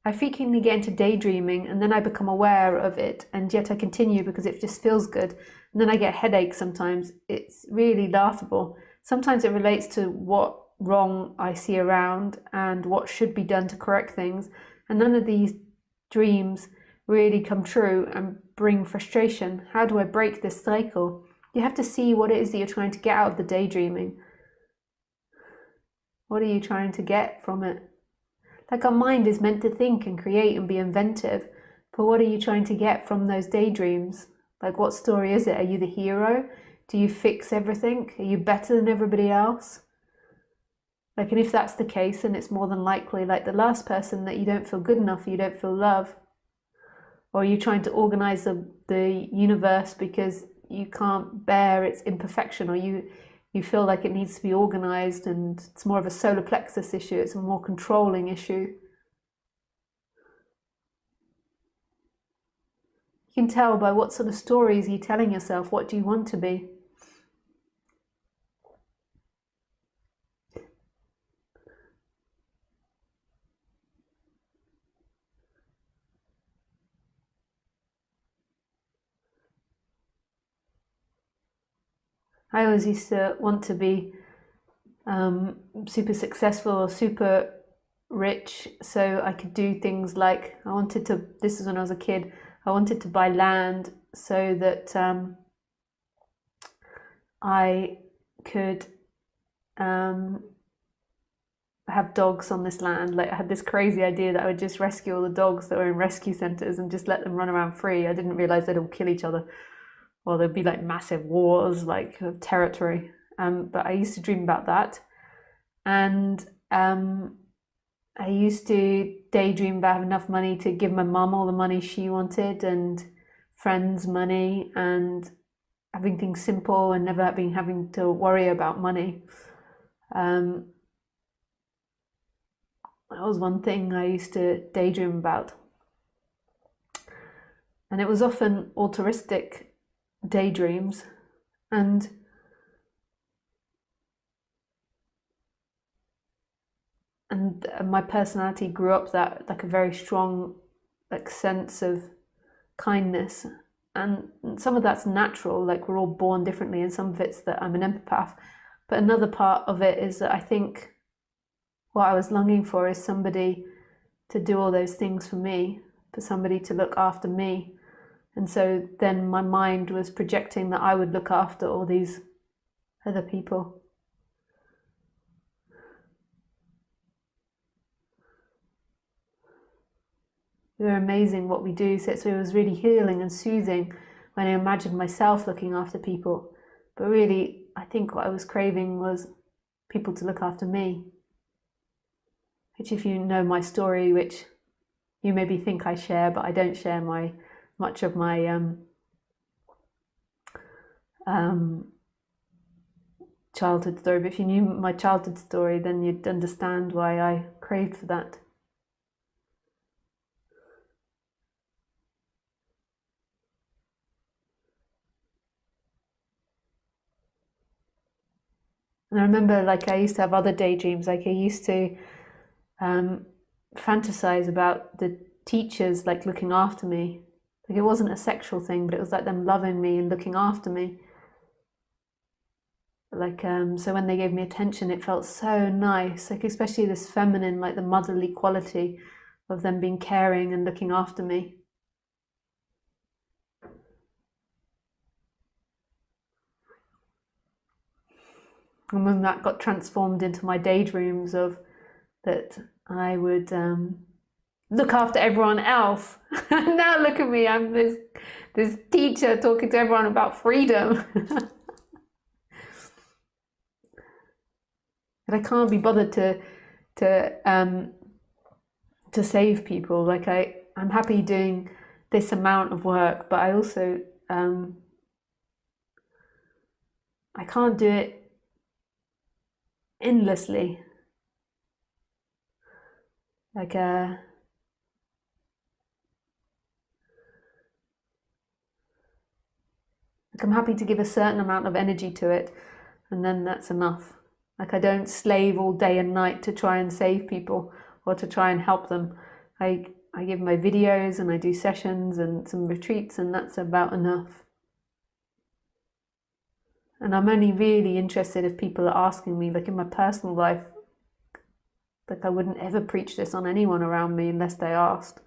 I frequently get into daydreaming and then I become aware of it, and yet I continue because it just feels good. And then I get headaches sometimes. It's really laughable. Sometimes it relates to what wrong I see around and what should be done to correct things. And none of these dreams really come true and bring frustration. How do I break this cycle? You have to see what it is that you're trying to get out of the daydreaming. What are you trying to get from it? Like, our mind is meant to think and create and be inventive, but what are you trying to get from those daydreams? Like, what story is it? Are you the hero? Do you fix everything? Are you better than everybody else? Like, and if that's the case, then it's more than likely, like the last person, that you don't feel good enough, you don't feel love. Or are you trying to organize the universe because you can't bear its imperfection, or you feel like it needs to be organized and it's more of a solar plexus issue, it's a more controlling issue. You can tell by what sort of stories you're telling yourself. What do you want to be? I always used to want to be super successful or super rich, so I could do things like, I wanted to, this is when I was a kid, I wanted to buy land so that I could have dogs on this land. Like, I had this crazy idea that I would just rescue all the dogs that were in rescue centres and just let them run around free. I didn't realise they'd all kill each other, or there'd be like massive wars, like, of territory. But I used to dream about that. And I used to daydream about having enough money to give my mum all the money she wanted, and friends money, and having things simple and never having to worry about money. That was one thing I used to daydream about. And it was often altruistic daydreams, and my personality grew up that, like, a very strong, like, sense of kindness, and some of that's natural, like, we're all born differently, and some of it's that I'm an empath, but another part of it is that I think what I was longing for is somebody to do all those things for me, for somebody to look after me. And so then my mind was projecting that I would look after all these other people. They're amazing what we do. So it was really healing and soothing when I imagined myself looking after people. But really, I think what I was craving was people to look after me. Which, if you know my story, which you maybe think I share, but I don't share much of my childhood story. But if you knew my childhood story, then you'd understand why I craved for that. And I remember, like, I used to have other daydreams. Like, I used to fantasize about the teachers, like, looking after me. Like, it wasn't a sexual thing, but it was like them loving me and looking after me. Like, so when they gave me attention, it felt so nice. Like, especially this feminine, like the motherly quality of them being caring and looking after me. And when that got transformed into my daydreams of that I would look after everyone else. Now look at me, I'm this teacher talking to everyone about freedom. And I can't be bothered to save people. Like, I'm happy doing this amount of work, but I also I can't do it endlessly. Like, I'm happy to give a certain amount of energy to it, and then that's enough. Like, I don't slave all day and night to try and save people or to try and help them. I give my videos and I do sessions and some retreats, and that's about enough. And I'm only really interested if people are asking me, like in my personal life, like I wouldn't ever preach this on anyone around me unless they asked.